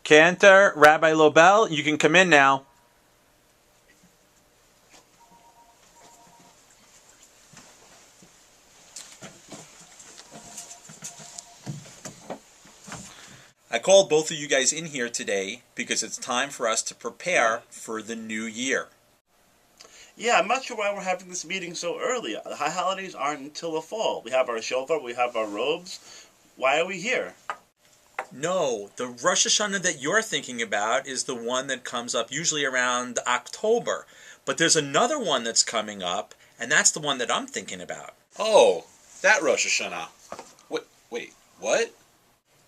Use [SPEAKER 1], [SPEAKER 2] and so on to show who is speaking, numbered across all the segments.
[SPEAKER 1] Cantor, Rabbi Lobel, you can come in now. I called both of you guys in here today because it's time for us to prepare for the new year.
[SPEAKER 2] Yeah, I'm not sure why we're having this meeting so early. The high holidays aren't until the fall. We have our shofar, we have our robes. Why are we here?
[SPEAKER 1] No, the Rosh Hashanah that you're thinking about is the one that comes up usually around October. But there's another one that's coming up, and that's the one that I'm thinking about.
[SPEAKER 3] Oh, that Rosh Hashanah. Wait, what?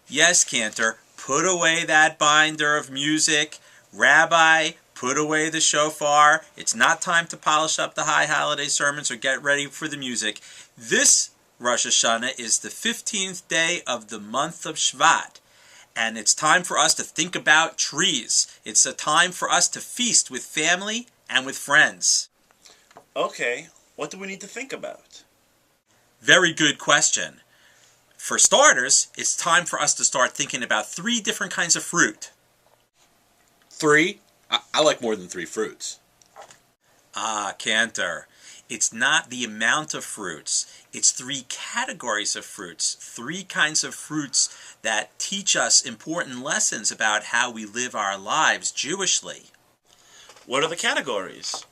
[SPEAKER 1] Yes, Cantor, put away that binder of music. Rabbi, put away the shofar. It's not time to polish up the high holiday sermons or get ready for the music. This Rosh Hashanah is the 15th day of the month of Shvat. And it's time for us to think about trees. It's a time for us to feast with family and with friends.
[SPEAKER 2] Okay, what do we need to think about?
[SPEAKER 1] Very good question. For starters, it's time for us to start thinking about 3 different kinds of fruit.
[SPEAKER 3] 3? I like more than 3 fruits.
[SPEAKER 1] Ah, Cantor. It's not the amount of fruits. It's 3 categories of fruits. 3 kinds of fruits that teach us important lessons about how we live our lives Jewishly.
[SPEAKER 2] What are the categories?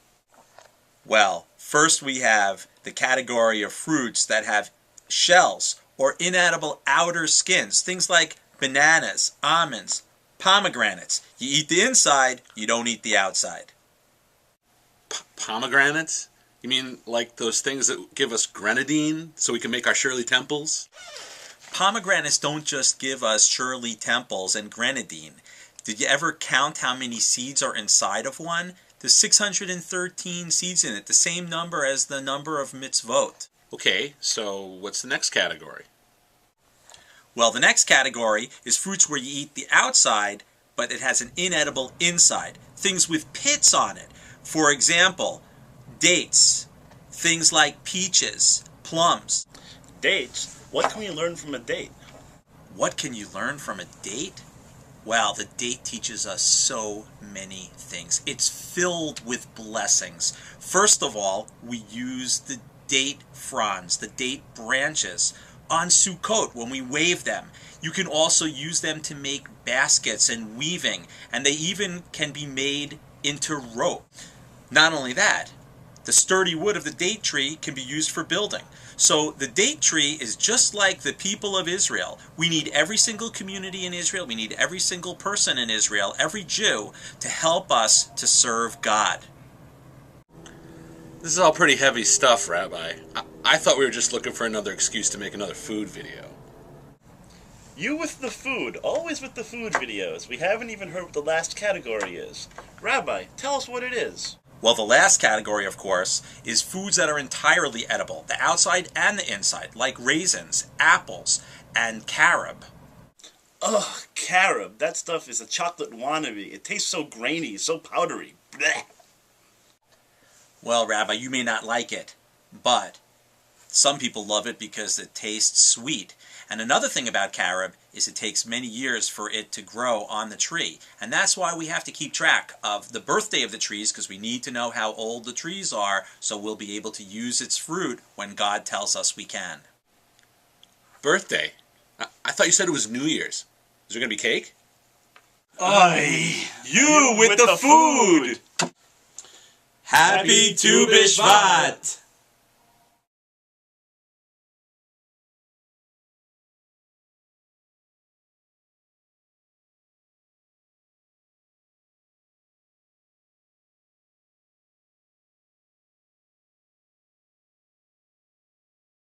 [SPEAKER 1] Well, first we have the category of fruits that have shells or inedible outer skins. Things like bananas, almonds, pomegranates. You eat the inside, you don't eat the outside.
[SPEAKER 3] Pomegranates? You mean like those things that give us grenadine so we can make our Shirley Temples?
[SPEAKER 1] Pomegranates don't just give us Shirley Temples and grenadine. Did you ever count how many seeds are inside of one? There's 613 seeds in it, the same number as the number of mitzvot.
[SPEAKER 3] Okay, so what's the next category?
[SPEAKER 1] Well, the next category is fruits where you eat the outside, but it has an inedible inside. Things with pits on it. For example, dates. Things like peaches, plums.
[SPEAKER 2] Dates? What can we learn from a date?
[SPEAKER 1] What can you learn from a date? Well, the date teaches us so many things. It's filled with blessings. First of all, we use the date fronds, the date branches, on Sukkot when we wave them. You can also use them to make baskets and weaving, and they even can be made into rope. Not only that, the sturdy wood of the date tree can be used for building. So the date tree is just like the people of Israel. We need every single community in Israel, we need every single person in Israel, every Jew, to help us to serve God.
[SPEAKER 3] This is all pretty heavy stuff, Rabbi. I thought we were just looking for another excuse to make another food video.
[SPEAKER 2] You with the food, always with the food videos. We haven't even heard what the last category is. Rabbi, tell us what it is.
[SPEAKER 1] Well, the last category, of course, is foods that are entirely edible, the outside and the inside, like raisins, apples, and carob.
[SPEAKER 2] Ugh, carob. That stuff is a chocolate wannabe. It tastes so grainy, so powdery. Blech.
[SPEAKER 1] Well, Rabbi, you may not like it, but some people love it because it tastes sweet. And another thing about carob is it takes many years for it to grow on the tree. And that's why we have to keep track of the birthday of the trees, because we need to know how old the trees are so we'll be able to use its fruit when God tells us we can.
[SPEAKER 3] Birthday? I thought you said it was New Year's. Is there going to be cake?
[SPEAKER 2] Aye, you with the food!
[SPEAKER 1] Happy Tu B'Shvat!